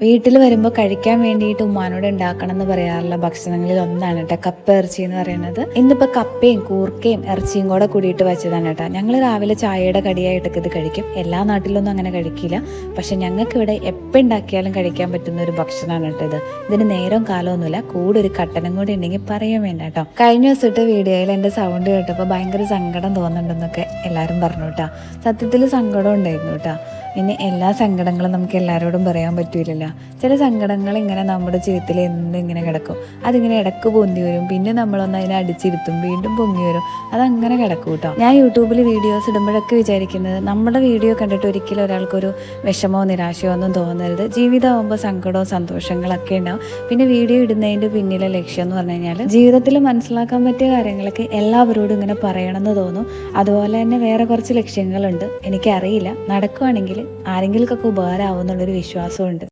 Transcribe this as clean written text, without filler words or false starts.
വീട്ടിൽ വരുമ്പോൾ കഴിക്കാൻ വേണ്ടിയിട്ട് ഉമ്മാനോട് ഉണ്ടാക്കണം എന്ന് പറയാറുള്ള ഭക്ഷണങ്ങളിൽ ഒന്നാണ് കേട്ടോ കപ്പ ഇറച്ചി എന്ന് പറയുന്നത്. ഇന്നിപ്പോൾ കപ്പയും കൂർക്കയും ഇറച്ചിയും കൂടെ കൂടിയിട്ട് വെച്ചതാണ് കേട്ടോ. ഞങ്ങൾ രാവിലെ ചായയുടെ കടിയായിട്ടൊക്കെ ഇത് കഴിക്കും. എല്ലാ നാട്ടിലൊന്നും അങ്ങനെ കഴിക്കില്ല, പക്ഷെ ഞങ്ങൾക്ക് ഇവിടെ എപ്പോൾ ഉണ്ടാക്കിയാലും കഴിക്കാൻ പറ്റുന്ന ഒരു ഭക്ഷണമാണ് കേട്ടോ ഇത്. ഇതിന് നേരം കാലമൊന്നുമില്ല, കൂടെ ഒരു കട്ടനും കൂടി ഉണ്ടെങ്കിൽ പറയാൻ വേണ്ട കേട്ടോ. കഴിഞ്ഞ ദിവസത്തെ വീഡിയോയിൽ എൻ്റെ സൗണ്ട് കേട്ടപ്പോൾ ഭയങ്കര സങ്കടം തോന്നുന്നുണ്ടെന്നൊക്കെ എല്ലാവരും പറഞ്ഞു കേട്ടോ. സത്യത്തിൽ സങ്കടം ഉണ്ടായിരുന്നു കേട്ടോ. ഇനി എല്ലാ സങ്കടങ്ങളും നമുക്ക് എല്ലാവരോടും പറയാൻ പറ്റൂലല്ലോ. ചില സങ്കടങ്ങൾ ഇങ്ങനെ നമ്മുടെ ജീവിതത്തിൽ എന്നും ഇങ്ങനെ കിടക്കും. അതിങ്ങനെ ഇടക്ക് പൊന്തി വരും, പിന്നെ നമ്മളൊന്ന് അതിനെ അടിച്ചിരുത്തും, വീണ്ടും പൊങ്ങി വരും, അതങ്ങനെ കിടക്കും കേട്ടോ. ഞാൻ യൂട്യൂബിൽ വീഡിയോസ് ഇടുമ്പോഴൊക്കെ വിചാരിക്കുന്നത് നമ്മുടെ വീഡിയോ കണ്ടിട്ട് ഒരിക്കലും ഒരാൾക്കൊരു വിഷമോ നിരാശയോ ഒന്നും തോന്നരുത്. ജീവിതമാകുമ്പോൾ സങ്കടവും സന്തോഷങ്ങളൊക്കെ ഉണ്ടാവും. പിന്നെ വീഡിയോ ഇടുന്നതിൻ്റെ പിന്നിലെ ലക്ഷ്യം എന്ന് പറഞ്ഞു കഴിഞ്ഞാൽ ജീവിതത്തിൽ മനസ്സിലാക്കാൻ പറ്റിയ കാര്യങ്ങളൊക്കെ എല്ലാവരോടും ഇങ്ങനെ പറയണമെന്ന് തോന്നും. അതുപോലെ തന്നെ വേറെ കുറച്ച് ലക്ഷ്യങ്ങളുണ്ട്. എനിക്കറിയില്ല, നടക്കുവാണെങ്കിൽ ആരെങ്കിലുമൊക്കെ ഉപകാരമാവും എന്നുള്ളൊരു വിശ്വാസമുണ്ട്.